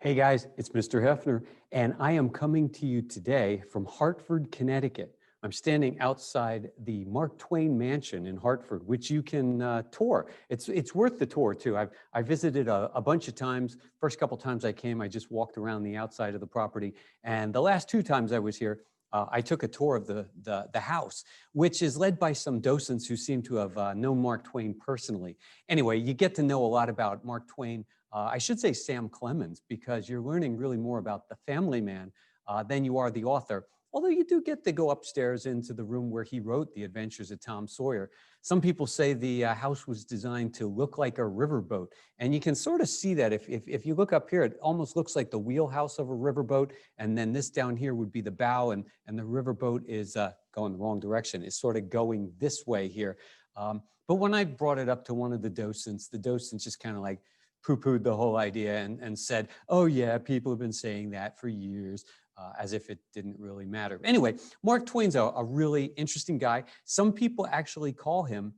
Hey guys, it's Mr. Hefner, and I am coming to you today from Hartford, Connecticut. I'm standing outside the Mark Twain mansion in Hartford, which you can tour. It's worth the tour too. I visited a bunch of times. First couple times I came, I just walked around the outside of the property, and the last two times I was here, I took a tour of the house, which is led by some docents who seem to have known Mark Twain personally. Anyway, you get to know a lot about Mark Twain. I should say Sam Clemens, because you're learning really more about the family man than you are the author. Although you do get to go upstairs into the room where he wrote The Adventures of Tom Sawyer. Some people say the house was designed to look like a riverboat. And you can sort of see that if you look up here, it almost looks like the wheelhouse of a riverboat. And then this down here would be the bow, and the riverboat is going the wrong direction. It's sort of going this way here. But when I brought it up to one of the docents just kind of like poo-pooed the whole idea and said, oh yeah, people have been saying that for years, as if it didn't really matter. Anyway, Mark Twain's a really interesting guy. Some people actually call him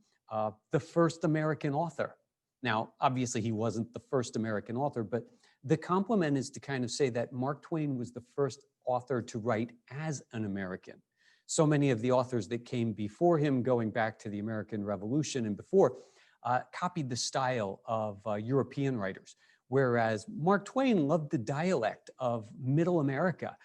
the first American author. Now, obviously he wasn't the first American author, but the compliment is to kind of say that Mark Twain was the first author to write as an American. So many of the authors that came before him, going back to the American Revolution and before, copied the style of European writers, whereas Mark Twain loved the dialect of Middle America.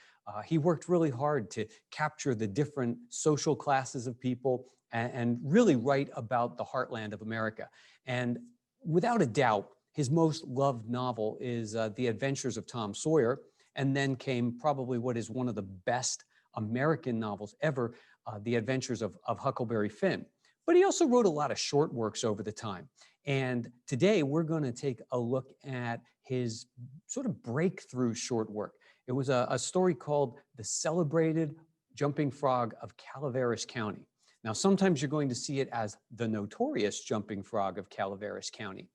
He worked really hard to capture the different social classes of people and really write about the heartland of America. And without a doubt, his most loved novel is The Adventures of Tom Sawyer, and then came probably what is one of the best American novels ever, The Adventures of Huckleberry Finn. But he also wrote a lot of short works over the time. And today we're going to take a look at his sort of breakthrough short work. It was a story called The Celebrated Jumping Frog of Calaveras County. Now, sometimes you're going to see it as The Notorious Jumping Frog of Calaveras County.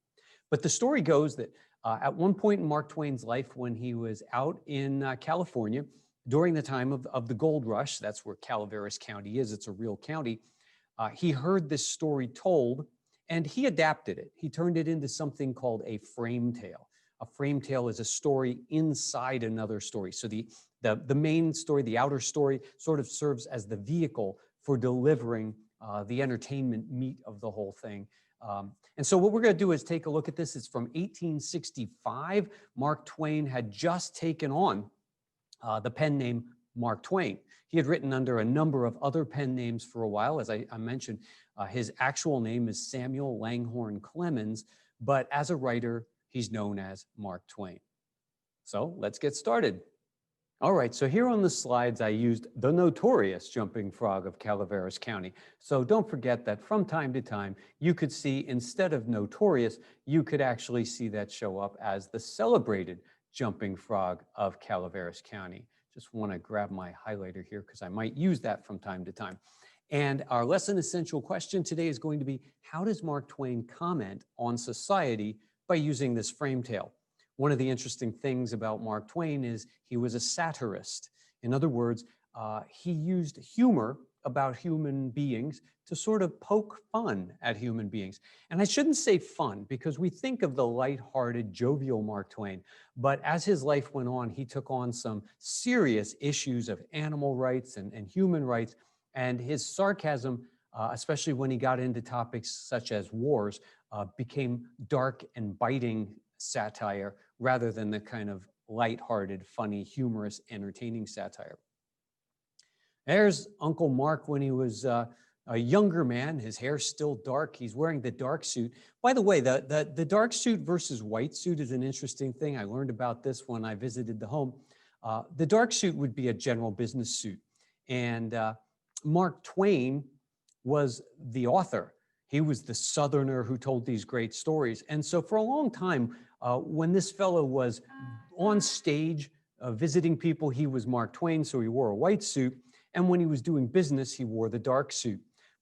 But the story goes that at one point in Mark Twain's life, when he was out in California, during the time of the gold rush, that's where Calaveras County is, it's a real county, he heard this story told, and he adapted it. He turned it into something called a frame tale. A frame tale is a story inside another story. So the main story, the outer story, sort of serves as the vehicle for delivering the entertainment meat of the whole thing. And so what we're going to do is take a look at this. It's from 1865. Mark Twain had just taken on the pen name Mark Twain. He had written under a number of other pen names for a while. As I mentioned, his actual name is Samuel Langhorne Clemens, but as a writer, he's known as Mark Twain. So let's get started. All right, so here on the slides, I used The Notorious Jumping Frog of Calaveras County. So don't forget that from time to time, you could see, instead of Notorious, you could actually see that show up as The Celebrated Jumping Frog of Calaveras County. Just want to grab my highlighter here because I might use that from time to time. And our lesson essential question today is going to be, how does Mark Twain comment on society by using this frame tale? One of the interesting things about Mark Twain is he was a satirist. In other words, he used humor about human beings to sort of poke fun at human beings. And I shouldn't say fun, because we think of the lighthearted, jovial Mark Twain, but as his life went on, he took on some serious issues of animal rights and human rights, and his sarcasm, especially when he got into topics such as wars, became dark and biting satire rather than the kind of lighthearted, funny, humorous, entertaining satire. There's Uncle Mark when he was a younger man. His hair's still dark. He's wearing the dark suit. By the way, the dark suit versus white suit is an interesting thing. I learned about this when I visited the home. The dark suit would be a general business suit. And Mark Twain was the author. He was the Southerner who told these great stories. And so for a long time, when this fellow was on stage visiting people, he was Mark Twain, so he wore a white suit. And when he was doing business, he wore the dark suit.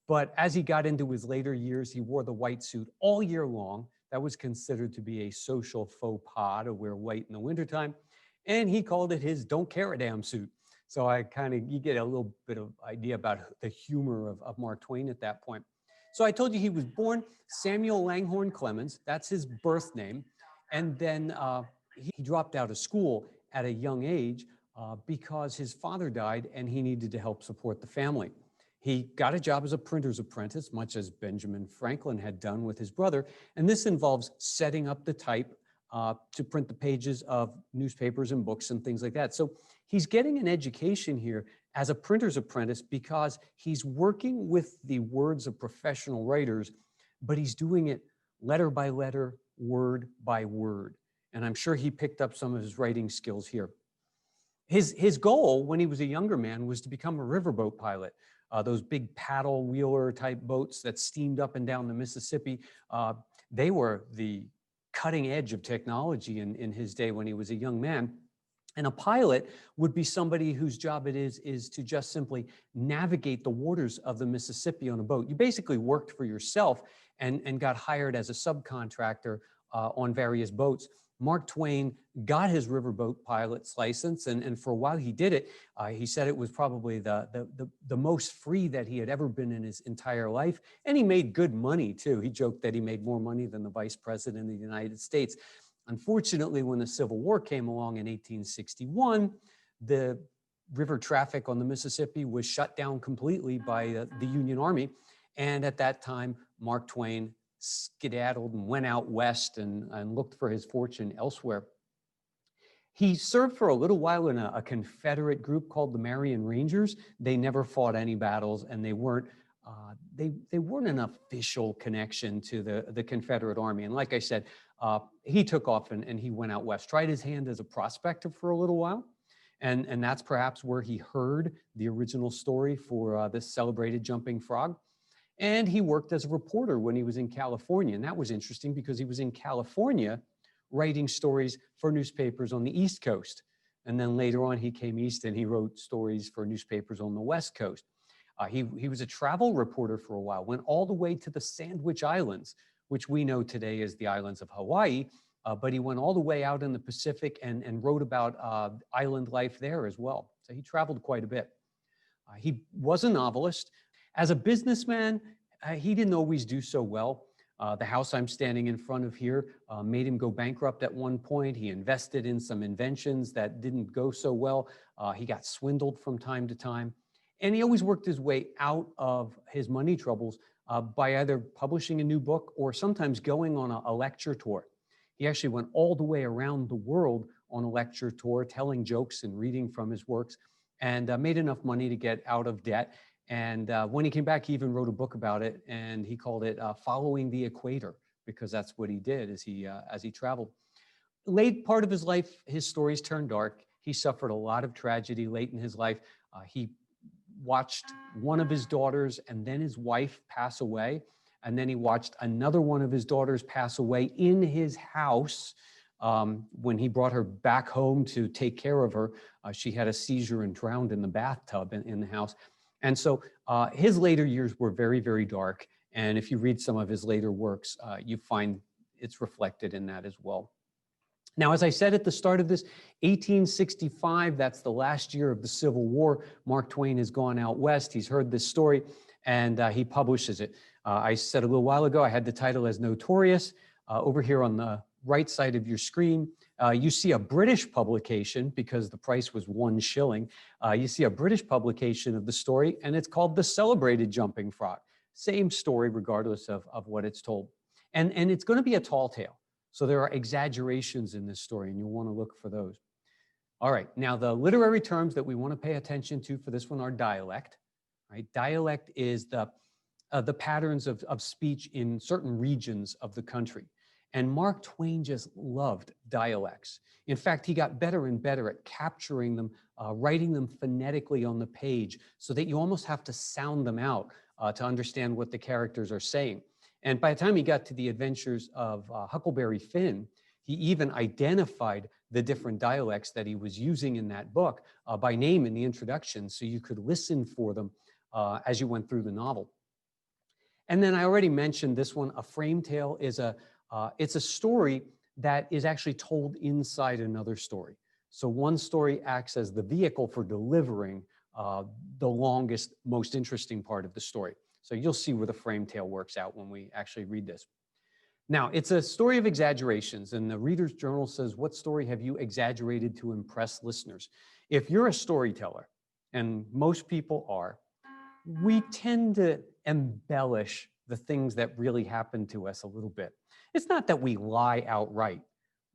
But as he got into his later years, he wore the white suit all year long. That was considered to be a social faux pas to wear white in the wintertime. And he called it his don't care a damn suit. So you get a little bit of idea about the humor of Mark Twain at that point. So I told you he was born Samuel Langhorne Clemens. That's his birth name. And then He dropped out of school at a young age because his father died and he needed to help support the family. He got a job as a printer's apprentice, much as Benjamin Franklin had done with his brother. And this involves setting up the type to print the pages of newspapers and books and things like that. So he's getting an education here as a printer's apprentice because he's working with the words of professional writers, but he's doing it letter by letter, word by word. And I'm sure he picked up some of his writing skills here. His goal when he was a younger man was to become a riverboat pilot. Those big paddle wheeler type boats that steamed up and down the Mississippi, they were the cutting edge of technology in his day when he was a young man. And a pilot would be somebody whose job it is to just simply navigate the waters of the Mississippi on a boat. You basically worked for yourself and got hired as a subcontractor on various boats. Mark Twain got his riverboat pilot's license, and for a while he did it. He said it was probably the most free that he had ever been in his entire life, and he made good money too. He joked that he made more money than the vice president of the United States. Unfortunately, when the Civil War came along in 1861, the river traffic on the Mississippi was shut down completely by the Union Army, and at that time, Mark Twain skedaddled and went out west and looked for his fortune elsewhere. He served for a little while in a Confederate group called the Marion Rangers. They never fought any battles, and they weren't an official connection to the Confederate Army. And like I said, he took off and he went out west, tried his hand as a prospector for a little while. And that's perhaps where he heard the original story for this celebrated jumping frog. And he worked as a reporter when he was in California. And that was interesting because he was in California writing stories for newspapers on the East Coast. And then later on, he came east and he wrote stories for newspapers on the West Coast. He was a travel reporter for a while, went all the way to the Sandwich Islands, which we know today as the islands of Hawaii. But he went all the way out in the Pacific and wrote about island life there as well. So he traveled quite a bit. He was a novelist. As a businessman, he didn't always do so well. The house I'm standing in front of here made him go bankrupt at one point. He invested in some inventions that didn't go so well. He got swindled from time to time. And he always worked his way out of his money troubles by either publishing a new book or sometimes going on a lecture tour. He actually went all the way around the world on a lecture tour, telling jokes and reading from his works, and made enough money to get out of debt. And when he came back, he even wrote a book about it, and he called it Following the Equator, because that's what he did as he traveled. Late part of his life, his stories turned dark. He suffered a lot of tragedy late in his life. He watched one of his daughters and then his wife pass away. And then he watched another one of his daughters pass away in his house. When he brought her back home to take care of her, she had a seizure and drowned in the bathtub in the house. And so his later years were very, very dark. And if you read some of his later works, you find it's reflected in that as well. Now, as I said at the start of this, 1865, that's the last year of the Civil War. Mark Twain has gone out west. He's heard this story, and he publishes it. I said a little while ago, I had the title as Notorious. Over here on the right side of your screen, you see a British publication because the price was 1 shilling. You see a British publication of the story, and it's called The Celebrated Jumping Frog. Same story, regardless of what it's told. And it's going to be a tall tale. So there are exaggerations in this story, and you'll want to look for those. All right, now the literary terms that we want to pay attention to for this one are dialect. Right? Dialect is the patterns of speech in certain regions of the country. And Mark Twain just loved dialects. In fact, he got better and better at capturing them, writing them phonetically on the page so that you almost have to sound them out to understand what the characters are saying. And by the time he got to the adventures of Huckleberry Finn, he even identified the different dialects that he was using in that book by name in the introduction, so you could listen for them as you went through the novel. And then I already mentioned this one. A frame tale is it's a story that is actually told inside another story. So one story acts as the vehicle for delivering the longest, most interesting part of the story. So you'll see where the frame tale works out when we actually read this. Now, it's a story of exaggerations, and the Reader's Journal says, what story have you exaggerated to impress listeners? If you're a storyteller, and most people are, we tend to embellish the things that really happen to us a little bit. It's not that we lie outright.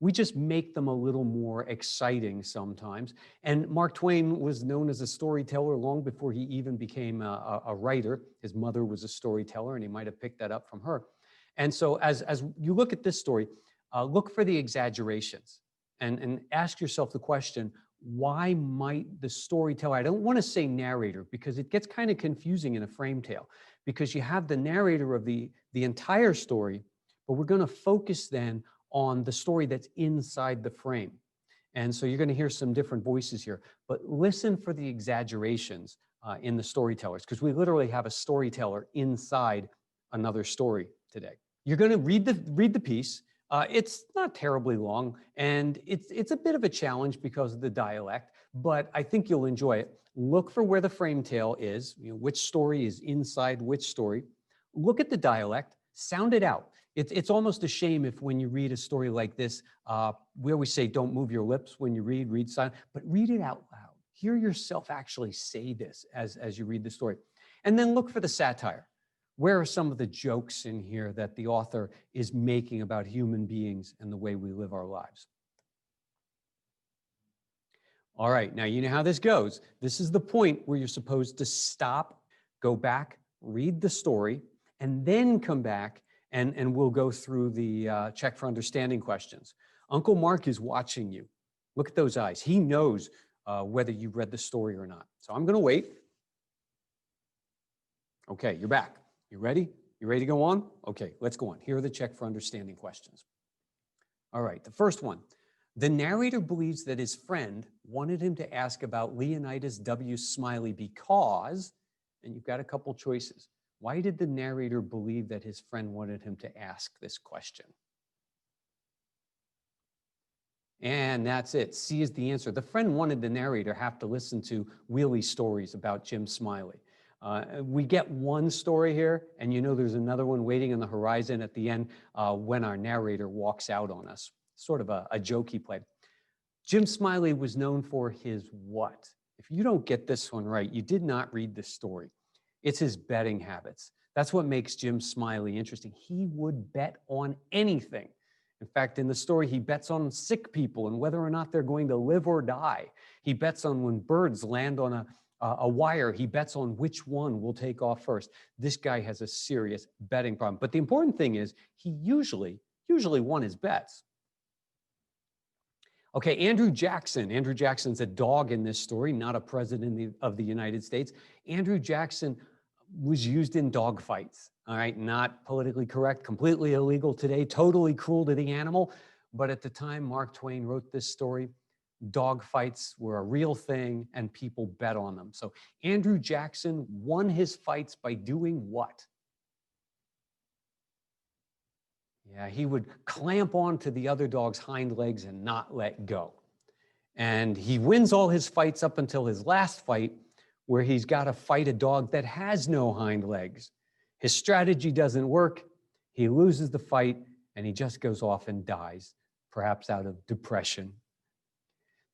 We just make them a little more exciting sometimes. And Mark Twain was known as a storyteller long before he even became a writer. His mother was a storyteller, and he might have picked that up from her. And so as you look at this story, look for the exaggerations and ask yourself the question, why might the storyteller, I don't want to say narrator because it gets kind of confusing in a frame tale, because you have the narrator of the entire story, but we're going to focus then on the story that's inside the frame. And so you're going to hear some different voices here, but listen for the exaggerations in the storytellers, because we literally have a storyteller inside another story today. You're going to read the piece. It's not terribly long, and it's a bit of a challenge because of the dialect, but I think you'll enjoy it. Look for where the frame tale is, which story is inside which story. Look at the dialect, sound it out. It's almost a shame if when you read a story like this, we always say don't move your lips when you read silent, but read it out loud. Hear yourself actually say this as you read the story. And then look for the satire. Where are some of the jokes in here that the author is making about human beings and the way we live our lives? All right, now you know how this goes. This is the point where you're supposed to stop, go back, read the story, and then come back and we'll go through the check for understanding questions. Uncle Mark is watching you. Look at those eyes. He knows whether you read the story or not. So I'm going to wait. Okay, you're back. You ready? You ready to go on? Okay, let's go on. Here are the check for understanding questions. All right, the first one. The narrator believes that his friend wanted him to ask about Leonidas W. Smiley because, and you've got a couple choices. Why did the narrator believe that his friend wanted him to ask this question? And that's it. C is the answer. The friend wanted the narrator have to listen to wheelie stories about Jim Smiley. We get one story here, and you know there's another one waiting on the horizon at the end when our narrator walks out on us. Sort of a joke he played. Jim Smiley was known for his what? If you don't get this one right, you did not read the story. It's his betting habits. That's what makes Jim Smiley interesting. He would bet on anything. In fact, in the story, he bets on sick people and whether or not they're going to live or die. He bets on when birds land on a wire. He bets on which one will take off first. This guy has a serious betting problem. But the important thing is he usually won his bets. Okay, Andrew Jackson. Andrew Jackson's a dog in this story, not a president of the United States. Andrew Jackson was used in dog fights, all right? Not politically correct, completely illegal today, totally cruel to the animal. But at the time Mark Twain wrote this story, dog fights were a real thing and people bet on them. So Andrew Jackson won his fights by doing what? Yeah, he would clamp onto the other dog's hind legs and not let go. And he wins all his fights up until his last fight, where he's got to fight a dog that has no hind legs. His strategy doesn't work. He loses the fight, and he just goes off and dies, perhaps out of depression.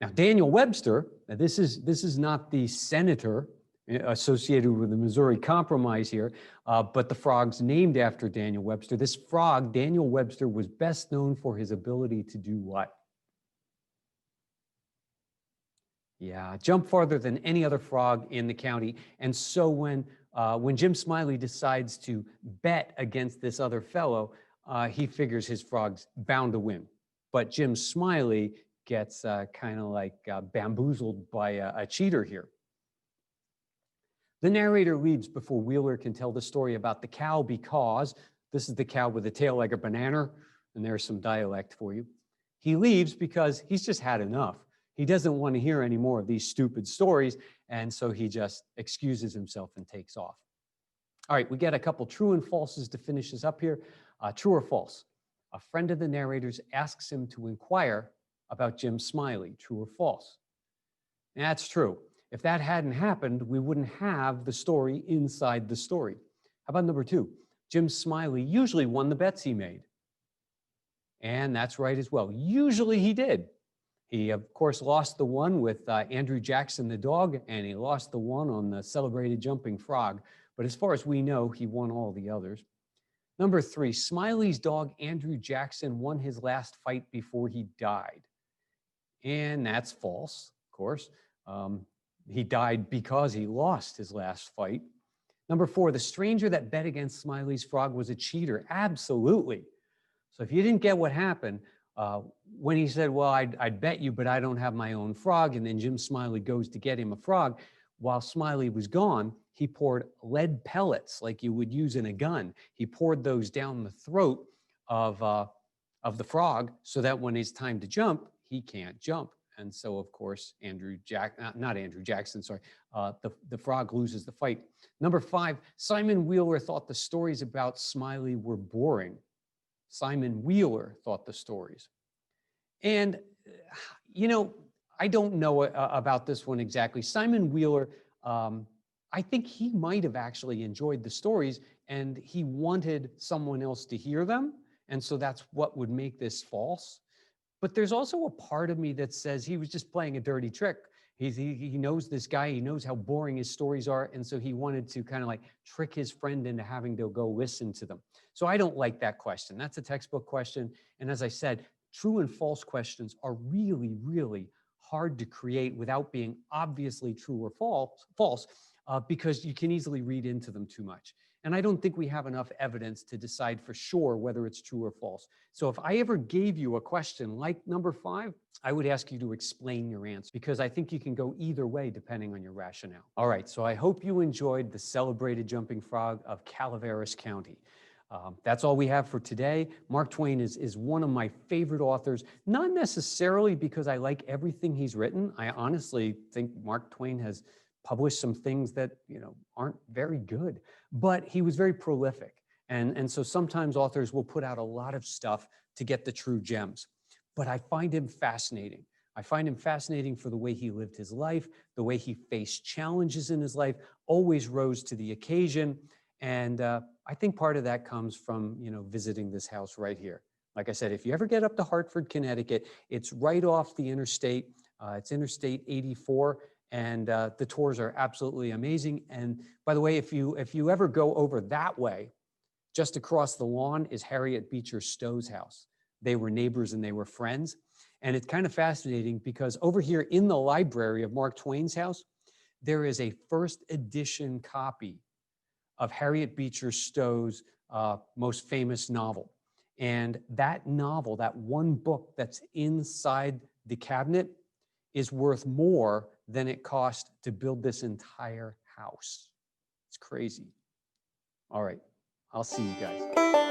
Now, Daniel Webster, this is not the senator associated with the Missouri Compromise here, but the frog's named after Daniel Webster. This frog, Daniel Webster, was best known for his ability to do what? Yeah, jump farther than any other frog in the county. And so when Jim Smiley decides to bet against this other fellow, he figures his frog's bound to win. But Jim Smiley gets kind of like bamboozled by a cheater here. The narrator leaves before Wheeler can tell the story about the cow because this is the cow with a tail like a banana, and there's some dialect for you. He leaves because he's just had enough. He doesn't want to hear any more of these stupid stories, and so he just excuses himself and takes off. All right, we get a couple true and falses to finish this up here. True or false? A friend of the narrator's asks him to inquire about Jim Smiley. True or false? That's true. If that hadn't happened, we wouldn't have the story inside the story. How about number two? Jim Smiley usually won the bets he made. And that's right as well. Usually he did. He, of course, lost the one with Andrew Jackson the dog, and he lost the one on the celebrated jumping frog. But as far as we know, he won all the others. Number 3, Smiley's dog, Andrew Jackson, won his last fight before he died. And that's false, of course. He died because he lost his last fight. Number 4, the stranger that bet against Smiley's frog was a cheater. Absolutely. So if you didn't get what happened, when he said, well, I'd bet you, but I don't have my own frog, and then Jim Smiley goes to get him a frog, while Smiley was gone, he poured lead pellets like you would use in a gun. He poured those down the throat of the frog so that when it's time to jump, he can't jump. And so, of course, not Andrew Jackson, sorry, the frog loses the fight. Number 5, Simon Wheeler thought the stories about Smiley were boring. Simon Wheeler thought the stories. And, you know, I don't know about this one exactly. Simon Wheeler, I think he might have actually enjoyed the stories and he wanted someone else to hear them. And so that's what would make this false. But there's also a part of me that says he was just playing a dirty trick. He knows this guy, he knows how boring his stories are, and so he wanted to kind of like trick his friend into having to go listen to them. So I don't like that question. That's a textbook question. And as I said, true and false questions are really, really hard to create without being obviously true or false, because you can easily read into them too much. And I don't think we have enough evidence to decide for sure whether it's true or false. So if I ever gave you a question like number 5, I would ask you to explain your answer, because I think you can go either way depending on your rationale. All right, so I hope you enjoyed the celebrated jumping frog of Calaveras County. That's all we have for today. Mark Twain is one of my favorite authors, not necessarily because I like everything he's written. I honestly think Mark Twain has published some things that, you know, aren't very good, but he was very prolific. And so sometimes authors will put out a lot of stuff to get the true gems. But I find him fascinating. I find him fascinating for the way he lived his life, the way he faced challenges in his life, always rose to the occasion. And I think part of that comes from, you know, visiting this house right here. Like I said, if you ever get up to Hartford, Connecticut, it's right off the interstate. It's Interstate 84. And the tours are absolutely amazing. And by the way, if you ever go over that way, just across the lawn is Harriet Beecher Stowe's house. They were neighbors and they were friends. And it's kind of fascinating because over here in the library of Mark Twain's house, there is a first edition copy of Harriet Beecher Stowe's most famous novel. And that novel, that one book that's inside the cabinet, is worth more than it cost to build this entire house. It's crazy. All right, I'll see you guys.